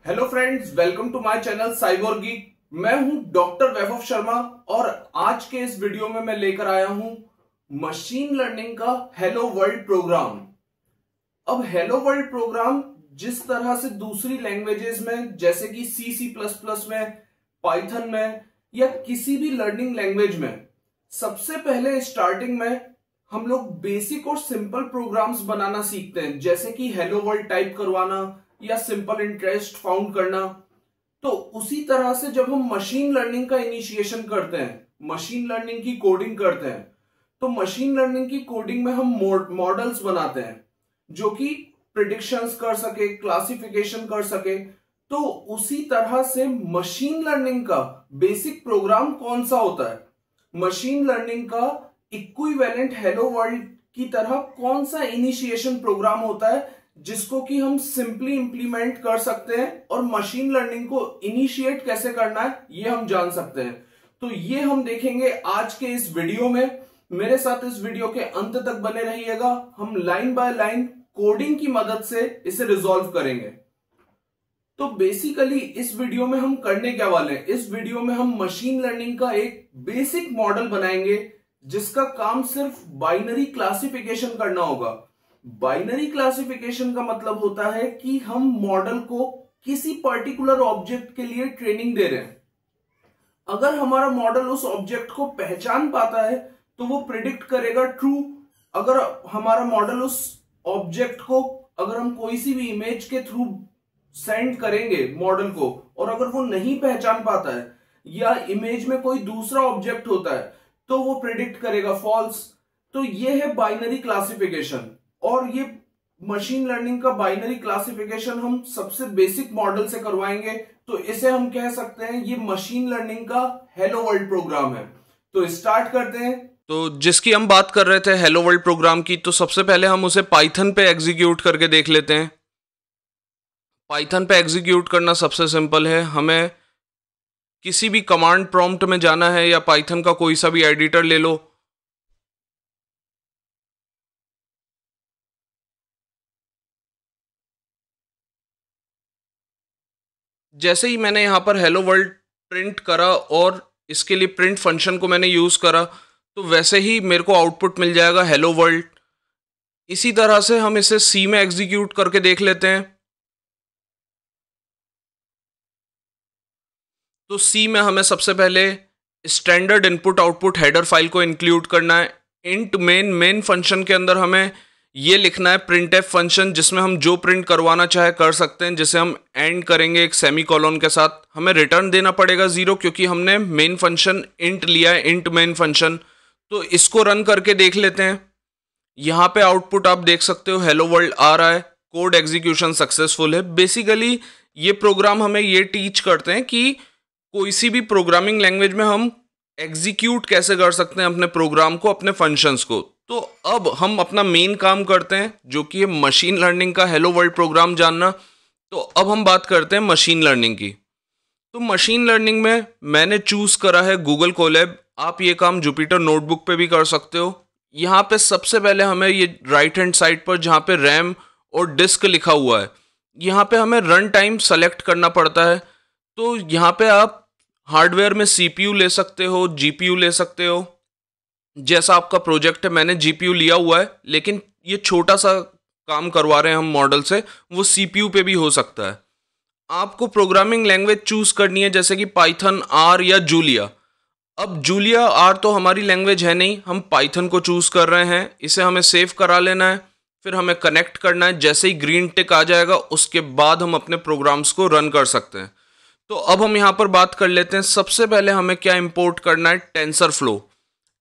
Hello friends, welcome to my channel cyber geek. मैं हूं doctor वैभव शर्मा और आज के इस वीडियो में मैं लेकर आया हूं मशीन लर्निंग का हेलो वर्ल्ड प्रोग्राम। अब हेलो वर्ल्ड प्रोग्राम जिस तरह से दूसरी लैंग्वेजेस में जैसे कि C++ में, पाइथन में या किसी भी लर्निंग लैंग्वेज में सबसे पहले स्टार्टिंग में हम लोग बेसिक और सिंपल प्रोग्राम्स बनाना सीखते हैं, जैसे कि हेलो वर्ल्ड टाइप करवाना या सिंपल इंटरेस्ट फाउंड करना। तो उसी तरह से जब हम मशीन लर्निंग का इनिशिएशन करते हैं, मशीन लर्निंग की कोडिंग करते हैं, तो मशीन लर्निंग की कोडिंग में हम मॉडल्स बनाते हैं जो कि प्रिडिक्शंस कर सके, क्लासिफिकेशन कर सके। तो उसी तरह से मशीन लर्निंग का बेसिक प्रोग्राम कौन सा होता है, मशीन लर्निंग का इक्विवेलेंट हेलो वर्ल्ड की तरह कौन सा इनिशिएशन प्रोग्राम होता है जिसको कि हम सिंपली इंप्लीमेंट कर सकते हैं और मशीन लर्निंग को इनिशिएट कैसे करना है ये हम जान सकते हैं। तो ये हम देखेंगे आज के इस वीडियो में। मेरे साथ इस वीडियो के अंत तक बने रहिएगा, हम लाइन बाय लाइन कोडिंग की मदद से इसे रिजॉल्व करेंगे। तो बेसिकली इस वीडियो में हम करने क्या वाले हैं, इस वीडियो में हम मशीन लर्निंग का एक बेसिक मॉडल बनाएंगे जिसका काम सिर्फ बाइनरी क्लासिफिकेशन करना होगा। बाइनरी क्लासिफिकेशन का मतलब होता है कि हम मॉडल को किसी पर्टिकुलर ऑब्जेक्ट के लिए ट्रेनिंग दे रहे हैं। अगर हमारा मॉडल उस ऑब्जेक्ट को पहचान पाता है तो वो प्रिडिक्ट करेगा ट्रू। अगर हमारा मॉडल उस ऑब्जेक्ट को, अगर हम कोई सी भी इमेज के थ्रू सेंड करेंगे मॉडल को और अगर वो नहीं पहचान पाता है या इमेज में कोई दूसरा ऑब्जेक्ट होता है तो वो प्रिडिक्ट करेगा फॉल्स। तो ये है बाइनरी क्लासिफिकेशन और ये मशीन लर्निंग का बाइनरी क्लासिफिकेशन हम सबसे बेसिक मॉडल से करवाएंगे। तो इसे हम कह सकते हैं ये मशीन लर्निंग का हेलो वर्ल्ड प्रोग्राम है। तो स्टार्ट करते हैं। तो जिसकी हम बात कर रहे थे हेलो वर्ल्ड प्रोग्राम की, तो सबसे पहले हम उसे पाइथन पे एग्जीक्यूट करके देख लेते हैं। पाइथन पे एग्जीक्यूट करना सबसे सिंपल है। हमें किसी भी कमांड प्रॉम्प्ट में जाना है या पाइथन का कोई सा भी एडिटर ले लो। जैसे ही मैंने यहाँ पर हेलो वर्ल्ड प्रिंट करा और इसके लिए प्रिंट फंक्शन को मैंने यूज़ करा तो वैसे ही मेरे को आउटपुट मिल जाएगा हेलो वर्ल्ड। इसी तरह से हम इसे सी में एग्जीक्यूट करके देख लेते हैं। तो सी में हमें सबसे पहले standard input output header file को इंक्लूड करना है। इंट मेन फंक्शन के अंदर हमें ये लिखना है printf फंक्शन, जिसमें हम जो प्रिंट करवाना चाहे कर सकते हैं, जिसे हम एंड करेंगे एक सेमी कॉलन के साथ। हमें रिटर्न देना पड़ेगा 0 क्योंकि हमने मेन फंक्शन इंट लिया है, इंट मेन फंक्शन। तो इसको रन करके देख लेते हैं। यहाँ पे आउटपुट आप देख सकते हो हेलो वर्ल्ड आ रहा है, कोड एग्जीक्यूशन सक्सेसफुल है। बेसिकली ये प्रोग्राम हमें ये टीच करते हैं कि कोई सी भी प्रोग्रामिंग लैंग्वेज में हम एग्जीक्यूट कैसे कर सकते हैं अपने प्रोग्राम को, अपने फंक्शंस को। तो अब हम अपना मेन काम करते हैं जो कि है मशीन लर्निंग का हेलो वर्ल्ड प्रोग्राम जानना। तो अब हम बात करते हैं मशीन लर्निंग की। तो मशीन लर्निंग में मैंने चूज करा है गूगल कोलैब। आप ये काम जुपिटर नोटबुक पे भी कर सकते हो। यहाँ पे सबसे पहले हमें ये राइट हैंड साइड पर जहाँ पे रैम और डिस्क लिखा हुआ है, यहाँ पे हमें रन टाइम सेलेक्ट करना पड़ता है। तो यहाँ पे आप हार्डवेयर में CPU ले सकते हो, GPU ले सकते हो, जैसा आपका प्रोजेक्ट है। मैंने GPU लिया हुआ है, लेकिन ये छोटा सा काम करवा रहे हैं हम मॉडल से, वो CPU पे भी हो सकता है। आपको प्रोग्रामिंग लैंग्वेज चूज करनी है, जैसे कि पाइथन, R या जूलिया। अब जूलिया R तो हमारी लैंग्वेज है नहीं, हम पाइथन को चूज कर रहे हैं। इसे हमें सेव करा लेना है, फिर हमें कनेक्ट करना है। जैसे ही ग्रीन टिक आ जाएगा उसके बाद हम अपने प्रोग्राम्स को रन कर सकते हैं। तो अब हम यहाँ पर बात कर लेते हैं। सबसे पहले हमें क्या इंपोर्ट करना है, टेंसरफ्लो।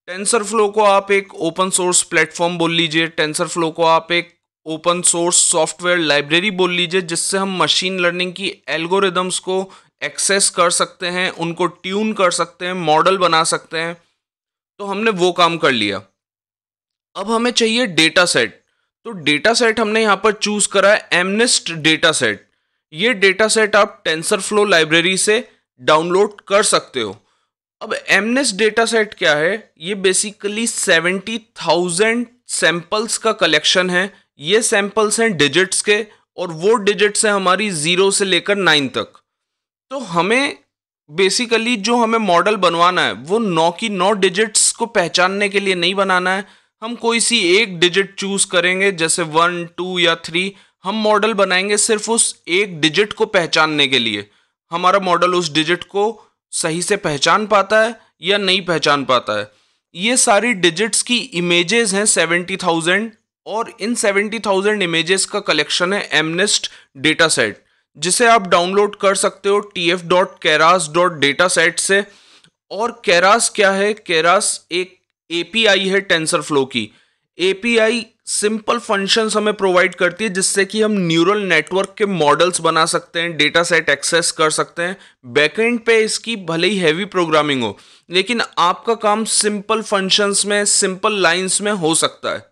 टेंसरफ्लो को आप एक ओपन सोर्स प्लेटफॉर्म बोल लीजिए, टेंसरफ्लो को आप एक ओपन सोर्स सॉफ्टवेयर लाइब्रेरी बोल लीजिए, जिससे हम मशीन लर्निंग की एल्गोरिदम्स को एक्सेस कर सकते हैं, उनको ट्यून कर सकते हैं, मॉडल बना सकते हैं। तो हमने वो काम कर लिया। अब हमें चाहिए डेटा सेट। तो डेटा सेट हमने यहाँ पर चूज करा है एमनिस्ट डेटा सेट। ये डेटा सेट आप टेंसरफ्लो लाइब्रेरी से डाउनलोड कर सकते हो। अब एमनिस्ट डेटा सेट क्या है, ये बेसिकली 70,000 सैंपल्स का कलेक्शन है। ये सैंपल्स हैं डिजिट्स के और वो डिजिट्स है हमारी 0 से लेकर 9 तक। तो हमें बेसिकली जो हमें मॉडल बनवाना है वो 9 की 9 डिजिट्स को पहचानने के लिए नहीं बनाना है। हम कोई सी एक डिजिट चूज करेंगे, जैसे 1, 2 या 3। हम मॉडल बनाएंगे सिर्फ उस एक डिजिट को पहचानने के लिए। हमारा मॉडल उस डिजिट को सही से पहचान पाता है या नहीं पहचान पाता है। ये सारी डिजिट्स की इमेजेस हैं 70,000, और इन 70,000 इमेजेस का कलेक्शन है एमनेस्ट डेटा सेट, जिसे आप डाउनलोड कर सकते हो tf.keras.dataset से। और केरास क्या है? केरास एक एपीआई है टेंसरफ्लो की। एपीआई सिंपल फंक्शंस हमें प्रोवाइड करती है जिससे कि हम न्यूरल नेटवर्क के मॉडल्स बना सकते हैं, डेटा सेट एक्सेस कर सकते हैं। बैकएंड पे इसकी भले ही हैवी प्रोग्रामिंग हो, लेकिन आपका काम सिंपल फंक्शंस में, सिंपल लाइंस में हो सकता है।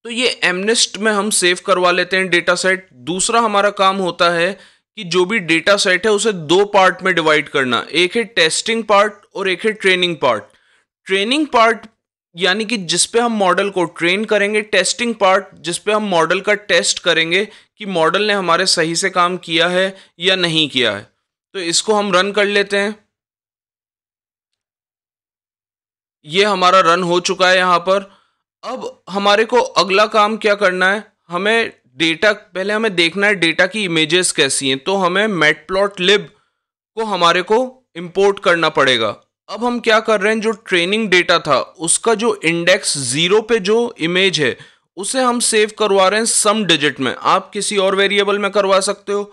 तो ये एमनेस्ट में हम सेव करवा लेते हैं डेटा सेट। दूसरा हमारा काम होता है कि जो भी डेटा सेट है उसे दो पार्ट में डिवाइड करना। एक है टेस्टिंग पार्ट और एक है ट्रेनिंग पार्ट। ट्रेनिंग पार्ट यानी कि जिस पे हम मॉडल को ट्रेन करेंगे, टेस्टिंग पार्ट जिस पे हम मॉडल का टेस्ट करेंगे कि मॉडल ने हमारे सही से काम किया है या नहीं किया है। तो इसको हम रन कर लेते हैं। ये हमारा रन हो चुका है यहाँ पर। अब हमारे को अगला काम क्या करना है? हमें डेटा, पहले हमें देखना है डेटा की इमेजेस कैसी हैं। तो हमें मैटप्लॉटलिब को हमारे को इंपोर्ट करना पड़ेगा। अब हम क्या कर रहे हैं, जो ट्रेनिंग डेटा था उसका जो इंडेक्स 0 पे जो इमेज है उसे हम सेव करवा रहे हैं सम डिजिट में। आप किसी और वेरिएबल में करवा सकते हो।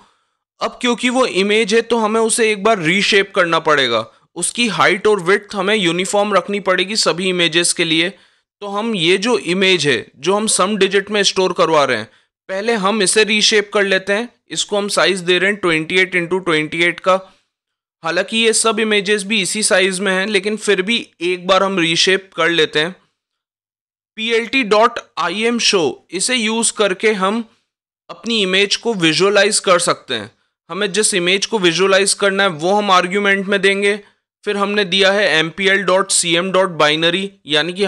अब क्योंकि वो इमेज है तो हमें उसे एक बार रीशेप करना पड़ेगा। उसकी हाइट और विड्थ हमें यूनिफॉर्म रखनी पड़ेगी सभी इमेजेस के लिए। तो हम ये जो इमेज है जो हम सम डिजिट में स्टोर करवा रहे हैं, पहले हम इसे रीशेप कर लेते हैं। इसको हम साइज दे रहे हैं 28x28 का। हालांकि ये सब इमेजेस भी इसी साइज में हैं, लेकिन फिर भी एक बार हम रीशेप कर लेते हैं। plt.imshow इसे यूज करके हम अपनी इमेज को विजुअलाइज कर सकते हैं। हमें जिस इमेज को विजुअलाइज करना है वो हम आर्ग्यूमेंट में देंगे। फिर हमने दिया है mpl.cm.binary, यानी कि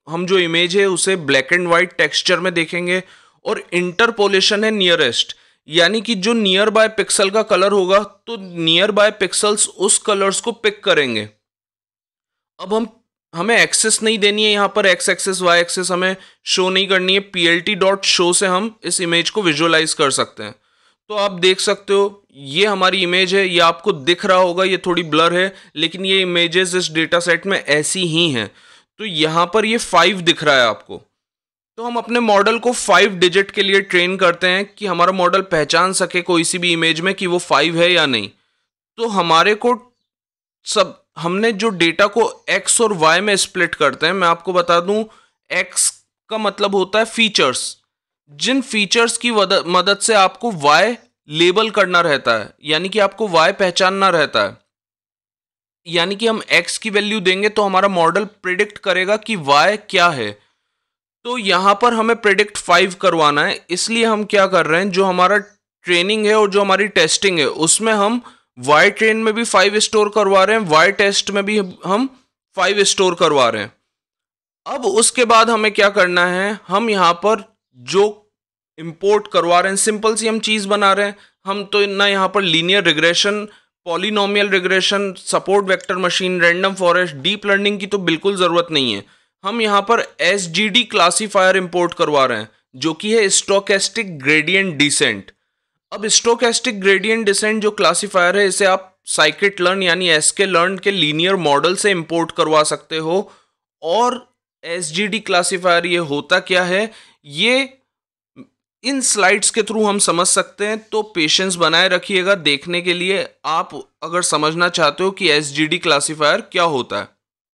हम जो इमेज है उसे ब्लैक एंड वाइट टेक्सचर में देखेंगे। और इंटरपोलेशन है नियरेस्ट, यानी कि जो नियर बाय पिक्सल का कलर होगा तो नियर बाय पिक्सल्स उस कलर्स को पिक करेंगे। अब हमें एक्सेस नहीं देनी है, यहाँ पर एक्स एक्सेस वाई एक्सेस हमें शो नहीं करनी है। plt.show से हम इस इमेज को विजुअलाइज कर सकते हैं। तो आप देख सकते हो ये हमारी इमेज है। ये आपको दिख रहा होगा, ये थोड़ी ब्लर है, लेकिन ये इमेजेस इस डेटा सेट में ऐसी ही हैं। तो यहाँ पर ये 5 दिख रहा है आपको। तो हम अपने मॉडल को 5 डिजिट के लिए ट्रेन करते हैं कि हमारा मॉडल पहचान सके कोई सी भी इमेज में कि वो 5 है या नहीं। तो हमारे को हमने जो डेटा को x और y में स्प्लिट करते हैं, मैं आपको बता दूं x का मतलब होता है फीचर्स। जिन फीचर्स की मदद से आपको y लेबल करना रहता है, यानी कि आपको y पहचानना रहता है। यानी कि हम x की वैल्यू देंगे तो हमारा मॉडल प्रिडिक्ट करेगा कि y क्या है। तो यहां पर हमें प्रिडिक्ट 5 करवाना है, इसलिए हम क्या कर रहे हैं, जो हमारा ट्रेनिंग है और जो हमारी टेस्टिंग है उसमें हम y ट्रेन में भी 5 स्टोर करवा रहे हैं, y टेस्ट में भी हम 5 स्टोर करवा रहे हैं। अब उसके बाद हमें क्या करना है, हम यहाँ पर जो इंपोर्ट करवा रहे हैं सिंपल सी हम चीज़ बना रहे हैं। हम तो ना यहाँ पर linear regression, polynomial regression, support vector machine, random forest, deep learning की तो बिल्कुल ज़रूरत नहीं है। हम यहाँ पर SGD क्लासीफायर इंपोर्ट करवा रहे हैं जो कि है स्टोकेस्टिक ग्रेडियंट डिसेंट। अब स्टोकेस्टिक ग्रेडियंट डिसेंट जो क्लासीफायर है इसे आप साइकिट लर्न यानी sklearn के लीनियर मॉडल से इंपोर्ट करवा सकते हो। और SGD क्लासीफायर ये होता क्या है, ये इन स्लाइड्स के थ्रू हम समझ सकते हैं। तो पेशेंस बनाए रखिएगा देखने के लिए, आप अगर समझना चाहते हो कि SGD क्लासीफायर क्या होता है।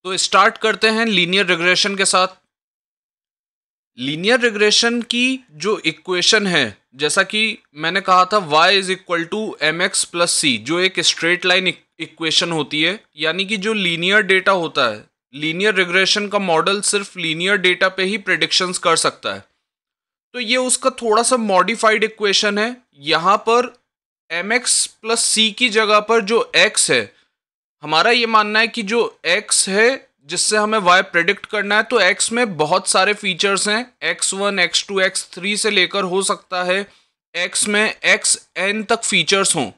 तो स्टार्ट करते हैं लीनियर रिग्रेशन के साथ। लीनियर रिग्रेशन की जो इक्वेशन है, जैसा कि मैंने कहा था y is equal to mx plus c, जो एक स्ट्रेट लाइन इक्वेशन होती है। यानी कि जो लीनियर डेटा होता है, लीनियर रिग्रेशन का मॉडल सिर्फ लीनियर डेटा पे ही प्रेडिक्शंस कर सकता है। तो ये उसका थोड़ा सा मॉडिफाइड इक्वेशन है। यहाँ पर mx प्लस c की जगह पर जो x है, हमारा ये मानना है कि जो x है जिससे हमें y प्रेडिक्ट करना है। तो x में बहुत सारे फीचर्स हैं, x1, x2, x3 से लेकर हो सकता है x में xn तक फीचर्स हों।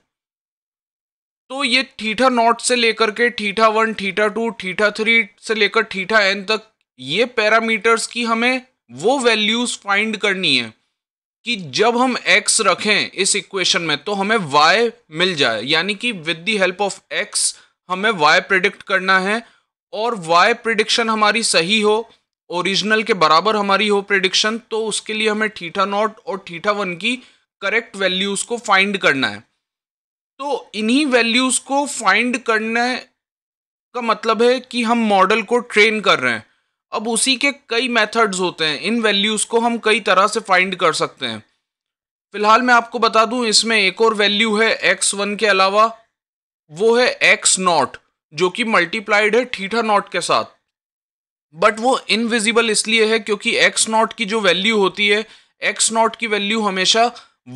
तो ये थीटा नॉट से लेकर के थीटा 1, थीटा 2, थीटा 3 से लेकर थीटा n तक ये पैरामीटर्स की हमें वो वैल्यूज फाइंड करनी है कि जब हम x रखें इस इक्वेशन में तो हमें y मिल जाए, यानी कि with the help of x हमें y प्रिडिक्ट करना है और y प्रिडिक्शन हमारी सही हो, ओरिजिनल के बराबर हमारी हो प्रिडिक्शन, तो उसके लिए हमें थीटा नॉट और थीटा 1 की करेक्ट वैल्यूज को फाइंड करना है। तो इन्हीं वैल्यूज को फाइंड करने का मतलब है कि हम मॉडल को ट्रेन कर रहे हैं। अब उसी के कई मेथड्स होते हैं, इन वैल्यूज को हम कई तरह से फाइंड कर सकते हैं। फिलहाल मैं आपको बता दूं, इसमें एक और वैल्यू है x1 के अलावा, वो है x नॉट, जो कि मल्टीप्लाइड है थीटा नॉट के साथ, बट वो इनविजिबल इसलिए है क्योंकि x नॉट की जो वैल्यू होती है, x नॉट की वैल्यू हमेशा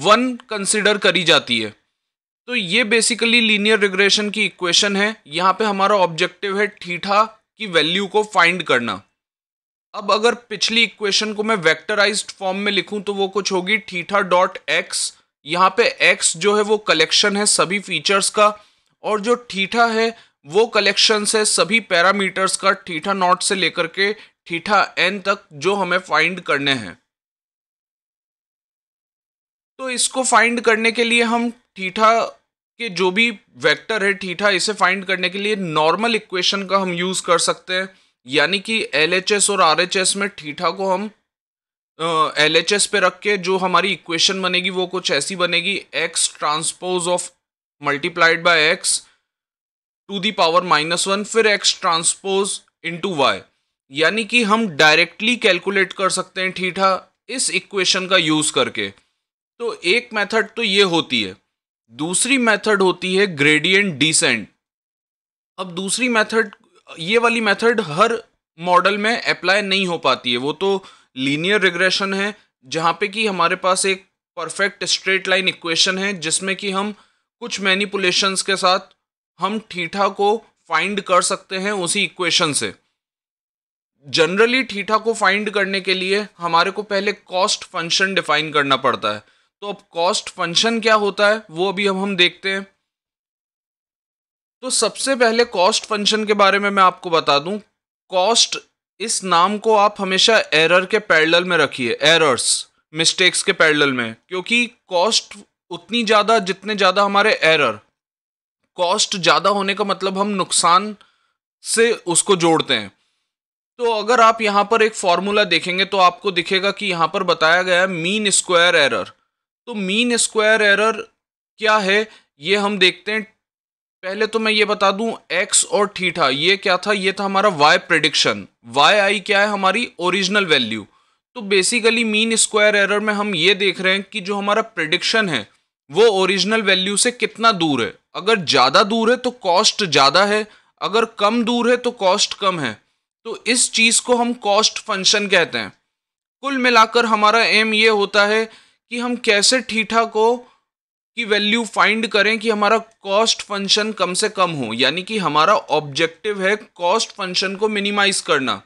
1 कंसिडर करी जाती है। तो ये बेसिकली लीनियर रिग्रेशन की इक्वेशन है। यहाँ पे हमारा ऑब्जेक्टिव है थीटा की वैल्यू को फाइंड करना। अब अगर पिछली इक्वेशन को मैं वेक्टराइज्ड फॉर्म में लिखूं तो वो कुछ होगी थीटा डॉट एक्स। यहाँ पे x जो है वो कलेक्शन है सभी फीचर्स का, और जो थीटा है वो कलेक्शन है सभी पैरामीटर्स का, थीटा नॉट से लेकर के थीटा n तक, जो हमें फाइंड करने हैं। तो इसको फाइंड करने के लिए हम थीटा के जो भी वेक्टर है थीटा, इसे फाइंड करने के लिए नॉर्मल इक्वेशन का हम यूज कर सकते हैं, यानी कि LHS और RHS में थीटा को हम LHS पे रख के जो हमारी इक्वेशन बनेगी वो कुछ ऐसी बनेगी, x transpose of multiplied by x to the power -1 फिर x ट्रांसपोज इनटू y, यानी कि हम डायरेक्टली कैलकुलेट कर सकते हैं थीटा इस इक्वेशन का यूज करके। तो एक मेथड तो ये होती है। दूसरी मेथड होती है ग्रेडियंट डिसेंट। अब दूसरी मेथड, ये वाली मेथड हर मॉडल में अप्लाई नहीं हो पाती है, वो तो लीनियर रिग्रेशन है जहाँ पे कि हमारे पास एक परफेक्ट स्ट्रेट लाइन इक्वेशन है जिसमें कि हम कुछ मैनिपुलेशंस के साथ हम थीटा को फाइंड कर सकते हैं उसी इक्वेशन से। जनरली थीटा को फाइंड करने के लिए हमारे को पहले कॉस्ट फंक्शन डिफाइन करना पड़ता है। तो अब कॉस्ट फंक्शन क्या होता है वो अभी अब हम देखते हैं। तो सबसे पहले कॉस्ट फंक्शन के बारे में मैं आपको बता दूं। कॉस्ट, इस नाम को आप हमेशा एरर के पैरेलल में रखिए, एरर्स, मिस्टेक्स के पैरेलल में, क्योंकि कॉस्ट उतनी ज़्यादा जितने ज़्यादा हमारे एरर। कॉस्ट ज़्यादा होने का मतलब हम नुकसान से उसको जोड़ते हैं। तो अगर आप यहाँ पर एक फॉर्मूला देखेंगे तो आपको दिखेगा कि यहाँ पर बताया गया है मीन स्क्वायर एरर। तो मीन स्क्वायर एरर क्या है ये हम देखते हैं। पहले तो मैं ये बता दूं, x और थीटा ये क्या था, ये था हमारा y प्रेडिक्शन, yi क्या है, हमारी ओरिजिनल वैल्यू। तो बेसिकली मीन स्क्वायर एरर में हम ये देख रहे हैं कि जो हमारा प्रेडिक्शन है वो ओरिजिनल वैल्यू से कितना दूर है। अगर ज़्यादा दूर है तो कॉस्ट ज़्यादा है, अगर कम दूर है तो कॉस्ट कम है। तो इस चीज़ को हम कॉस्ट फंक्शन कहते हैं। कुल मिलाकर हमारा एम ये होता है कि हम कैसे थीटा को की वैल्यू फाइंड करें कि हमारा कॉस्ट फंक्शन कम से कम हो, यानी कि हमारा ऑब्जेक्टिव है कॉस्ट फंक्शन को मिनिमाइज करना।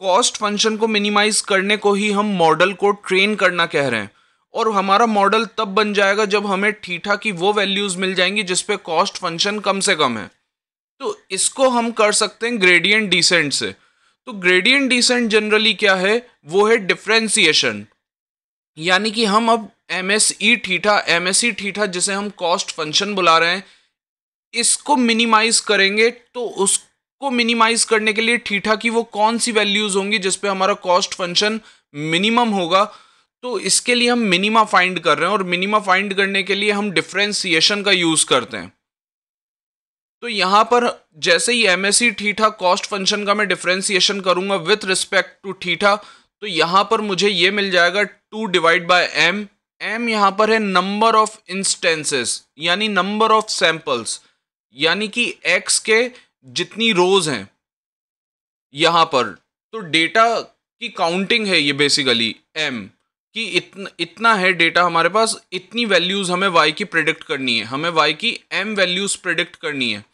कॉस्ट फंक्शन को मिनिमाइज करने को ही हम मॉडल को ट्रेन करना कह रहे हैं, और हमारा मॉडल तब बन जाएगा जब हमें थीटा की वो वैल्यूज मिल जाएंगी जिस पे कॉस्ट फंक्शन कम से कम है। तो इसको हम कर सकते हैं ग्रेडियंट डिसेंट से। तो ग्रेडियंट डिसेंट जनरली क्या है, वो है डिफरेंशिएशन, यानी कि हम अब MSE थीटा जिसे हम कॉस्ट फंक्शन बुला रहे हैं, इसको मिनिमाइज करेंगे। तो उसको मिनिमाइज करने के लिए थीटा की वो कौन सी वैल्यूज होंगी जिस पे हमारा कॉस्ट फंक्शन मिनिमम होगा, तो इसके लिए हम मिनिमा फाइंड कर रहे हैं, और मिनिमा फाइंड करने के लिए हम डिफरेंशिएशन का यूज करते हैं। तो यहाँ पर जैसे ही MSE थीटा कॉस्ट फंक्शन का मैं डिफरेंशिएशन करूंगा विथ रिस्पेक्ट टू थीटा, तो यहाँ पर मुझे ये मिल जाएगा 2 डिवाइड बाय m। m यहाँ पर है नंबर ऑफ इंस्टेंसेस, यानी नंबर ऑफ सैंपल्स, यानी कि x के जितनी रोज हैं यहाँ पर। तो डेटा की काउंटिंग है ये बेसिकली m कि इतना है डेटा हमारे पास, इतनी वैल्यूज हमें y की प्रेडिक्ट करनी है, हमें y की m वैल्यूज प्रेडिक्ट करनी है।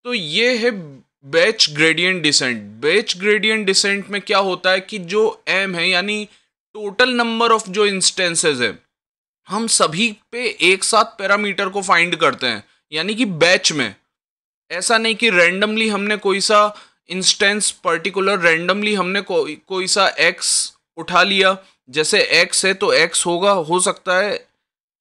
तो ये है batch gradient descent. Batch gradient descent में क्या होता है कि जो m है यानी टोटल नंबर ऑफ जो इंस्टेंसेस है, हम सभी पे एक साथ पैरामीटर को फाइंड करते हैं, यानी कि बैच में। ऐसा नहीं कि रैंडमली हमने कोई सा इंस्टेंस पर्टिकुलर रैंडमली हमने कोई सा x उठा लिया। जैसे x है तो x होगा, हो सकता है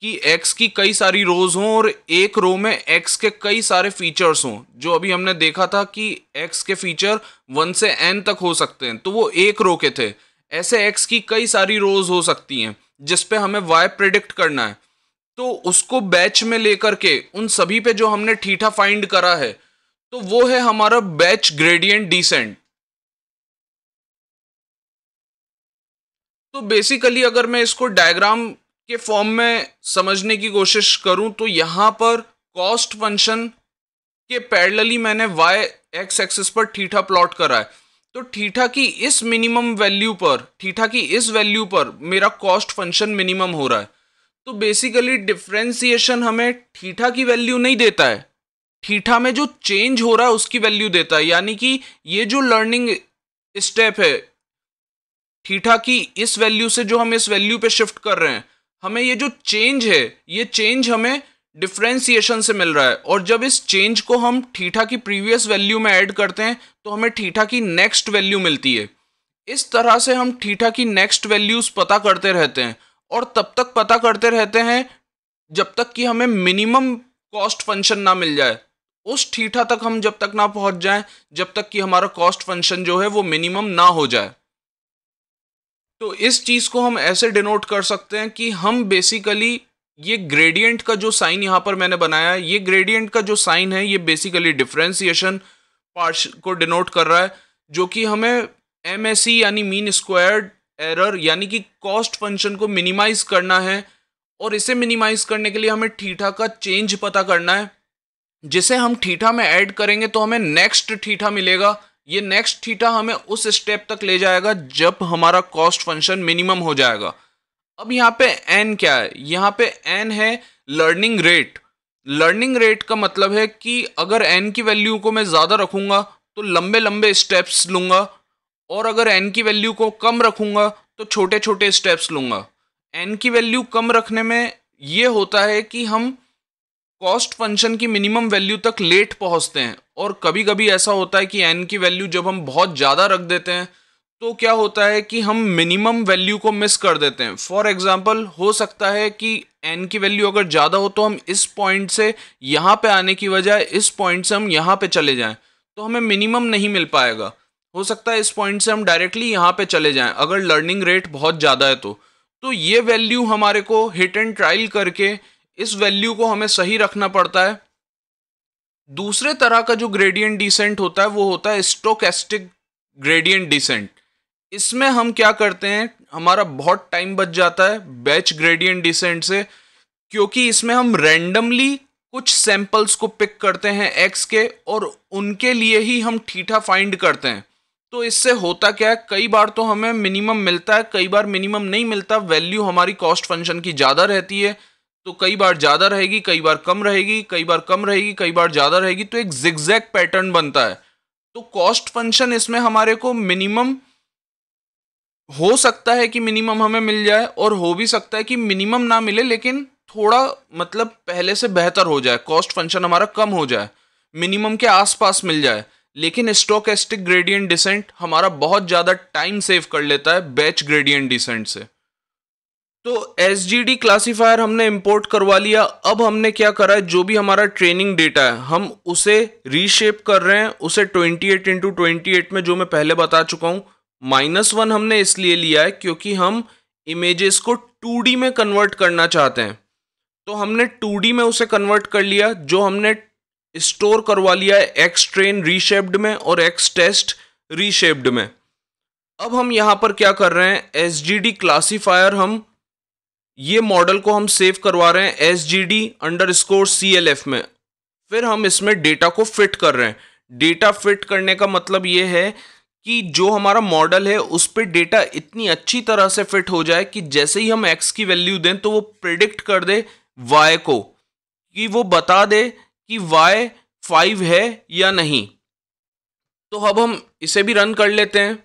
कि x की कई सारी रोज हों और एक रो में x के कई सारे फीचर्स हों। जो अभी हमने देखा था कि x के फीचर 1 से n तक हो सकते हैं, तो वो एक रो के थे। ऐसे x की कई सारी रोज हो सकती हैं जिस पे हमें y प्रिडिक्ट करना है। तो उसको बैच में लेकर के उन सभी पे जो हमने थीटा फाइंड करा है, तो वो है हमारा बैच ग्रेडियंट डिसेंट। तो बेसिकली अगर मैं इसको डायग्राम के फॉर्म में समझने की कोशिश करूं तो यहां पर कॉस्ट फंक्शन के पैरेलली मैंने y एक्स एक्सिस पर थीटा प्लॉट करा है। तो थीटा की इस मिनिमम वैल्यू पर, थीटा की इस वैल्यू पर मेरा कॉस्ट फंक्शन मिनिमम हो रहा है। तो बेसिकली डिफरेंशिएशन हमें थीटा की वैल्यू नहीं देता है, थीटा में जो चेंज हो रहा है उसकी वैल्यू देता है। यानी कि ये जो लर्निंग स्टेप है, थीटा की इस वैल्यू से जो हम इस वैल्यू पे शिफ्ट कर रहे हैं, हमें ये जो चेंज है, ये चेंज हमें डिफरेंशिएशन से मिल रहा है। और जब इस चेंज को हम थीटा की प्रीवियस वैल्यू में ऐड करते हैं तो हमें थीटा की नेक्स्ट वैल्यू मिलती है। इस तरह से हम थीटा की नेक्स्ट वैल्यूज पता करते रहते हैं और तब तक पता करते रहते हैं जब तक कि हमें मिनिमम कॉस्ट फंक्शन ना मिल जाए। उस थीटा तक हम जब तक ना पहुंच जाएं जब तक कि हमारा कॉस्ट फंक्शन जो है वो मिनिमम ना हो जाए। तो इस चीज को हम ऐसे डिनोट कर सकते हैं कि हम बेसिकली ये ग्रेडियंट का जो साइन यहाँ पर मैंने बनाया है, ये ग्रेडियंट का जो साइन है ये बेसिकली डिफरेंशिएशन पार्ट को डिनोट कर रहा है, जो कि हमें MSE यानी मीन स्क्वायर्ड एरर यानी कि कॉस्ट फंक्शन को मिनिमाइज करना है। और इसे मिनिमाइज करने के लिए हमें थीटा का चेंज पता करना है, जिसे हम थीटा में ऐड करेंगे तो हमें नेक्स्ट थीटा मिलेगा। ये नेक्स्ट थीटा हमें उस स्टेप तक ले जाएगा जब हमारा कॉस्ट फंक्शन मिनिमम हो जाएगा। अब यहाँ पे n क्या है? यहाँ पे n है लर्निंग रेट। लर्निंग रेट का मतलब है कि अगर n की वैल्यू को मैं ज़्यादा रखूँगा तो लंबे लंबे स्टेप्स लूँगा, और अगर n की वैल्यू को कम रखूँगा तो छोटे छोटे स्टेप्स लूँगा। n की वैल्यू कम रखने में ये होता है कि हम कॉस्ट फंक्शन की मिनिमम वैल्यू तक लेट पहुंचते हैं, और कभी कभी ऐसा होता है कि n की वैल्यू जब हम बहुत ज़्यादा रख देते हैं तो क्या होता है कि हम मिनिमम वैल्यू को मिस कर देते हैं। फॉर एग्जांपल हो सकता है कि n की वैल्यू अगर ज़्यादा हो तो हम इस पॉइंट से यहाँ पे आने की बजाय इस पॉइंट से हम यहाँ पे चले जाएं, तो हमें मिनिमम नहीं मिल पाएगा। हो सकता है इस पॉइंट से हम डायरेक्टली यहाँ पे चले जाएं अगर लर्निंग रेट बहुत ज़्यादा है तो ये वैल्यू हमारे को हिट एंड ट्रायल करके इस वैल्यू को हमें सही रखना पड़ता है। दूसरे तरह का जो ग्रेडियंट डिसेंट होता है वो होता है स्टोकेस्टिक ग्रेडियंट डिसेंट। इसमें हम क्या करते हैं, हमारा बहुत टाइम बच जाता है बैच ग्रेडियंट डिसेंट से, क्योंकि इसमें हम रैंडमली कुछ सैंपल्स को पिक करते हैं x के और उनके लिए ही हम थीटा फाइंड करते हैं। तो इससे होता क्या है, कई बार तो हमें मिनिमम मिलता है, कई बार मिनिमम नहीं मिलता। वैल्यू हमारी कॉस्ट फंक्शन की ज़्यादा रहती है, तो कई बार ज़्यादा रहेगी, कई बार कम रहेगी, कई बार कम रहेगी, कई बार ज़्यादा रहेगी। तो एक जिगजैग पैटर्न बनता है। तो कॉस्ट फंक्शन इसमें हमारे को मिनिमम हो सकता है कि मिनिमम हमें मिल जाए, और हो भी सकता है कि मिनिमम ना मिले लेकिन थोड़ा मतलब पहले से बेहतर हो जाए, कॉस्ट फंक्शन हमारा कम हो जाए, मिनिमम के आसपास मिल जाए। लेकिन स्टोकेस्टिक ग्रेडियंट डिसेंट हमारा बहुत ज़्यादा टाइम सेव कर लेता है बैच ग्रेडियंट डिसेंट से। तो SGD क्लासीफायर हमने इंपोर्ट करवा लिया। अब हमने क्या करा है, जो भी हमारा ट्रेनिंग डेटा है हम उसे रीशेप कर रहे हैं, उसे 28x28 में, जो मैं पहले बता चुका हूँ। -1 हमने इसलिए लिया है क्योंकि हम इमेजेस को 2D में कन्वर्ट करना चाहते हैं। तो हमने 2D में उसे कन्वर्ट कर लिया, जो हमने स्टोर करवा लिया है एक्सट्रेन रीशेप्ड में और एक्सटेस्ट रीशेप्ड में। अब हम यहाँ पर क्या कर रहे हैं, SGD क्लासीफायर हम ये मॉडल को हम सेव करवा रहे हैं SGD_CLF में। फिर हम इसमें डेटा को फिट कर रहे हैं। डेटा फिट करने का मतलब ये है कि जो हमारा मॉडल है उस पर डेटा इतनी अच्छी तरह से फिट हो जाए कि जैसे ही हम x की वैल्यू दें तो वो प्रिडिक्ट कर दे y को, कि वो बता दे कि y 5 है या नहीं। तो अब हम इसे भी रन कर लेते हैं।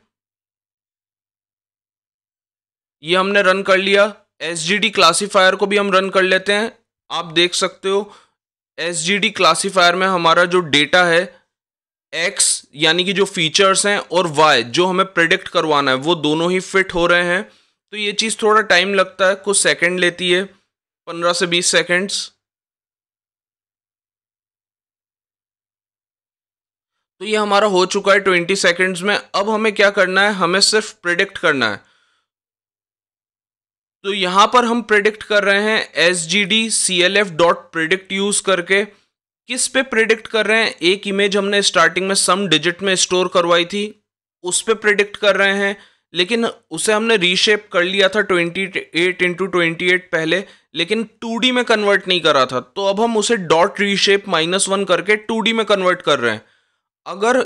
ये हमने रन कर लिया। SGD क्लासीफायर को भी हम रन कर लेते हैं। आप देख सकते हो SGD क्लासीफायर में हमारा जो डेटा है X यानी कि जो फीचर्स हैं और Y जो हमें प्रेडिक्ट करवाना है वो दोनों ही फिट हो रहे हैं। तो ये चीज़ थोड़ा टाइम लगता है, कुछ सेकंड लेती है, 15 से 20 सेकंड्स। तो ये हमारा हो चुका है 20 सेकंड्स में। अब हमें क्या करना है, हमें सिर्फ प्रेडिक्ट करना है। तो यहां पर हम प्रेडिक्ट कर रहे हैं SGD CLF dot predict use करके। किस पे प्रिडिक्ट कर रहे हैं, एक इमेज हमने स्टार्टिंग में सम डिजिट में स्टोर करवाई थी उस पे प्रिडिक्ट कर रहे हैं, लेकिन उसे हमने रीशेप कर लिया था 28 इंटू 28 पहले, लेकिन 2D में कन्वर्ट नहीं करा था। तो अब हम उसे डॉट रीशेप -1 करके 2D में कन्वर्ट कर रहे हैं। अगर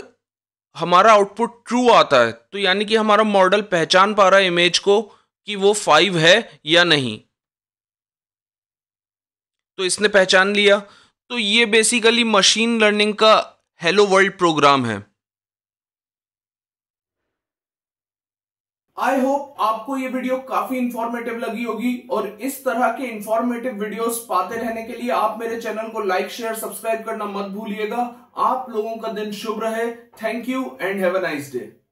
हमारा आउटपुट ट्रू आता है तो यानी कि हमारा मॉडल पहचान पा रहा है इमेज को कि वो 5 है या नहीं। तो इसने पहचान लिया। तो ये बेसिकली मशीन लर्निंग का हेलो वर्ल्ड प्रोग्राम है। आई होप आपको ये वीडियो काफी इंफॉर्मेटिव लगी होगी, और इस तरह के इंफॉर्मेटिव वीडियोस पाते रहने के लिए आप मेरे चैनल को लाइक शेयर सब्सक्राइब करना मत भूलिएगा। आप लोगों का दिन शुभ रहे। Thank you and have a nice day.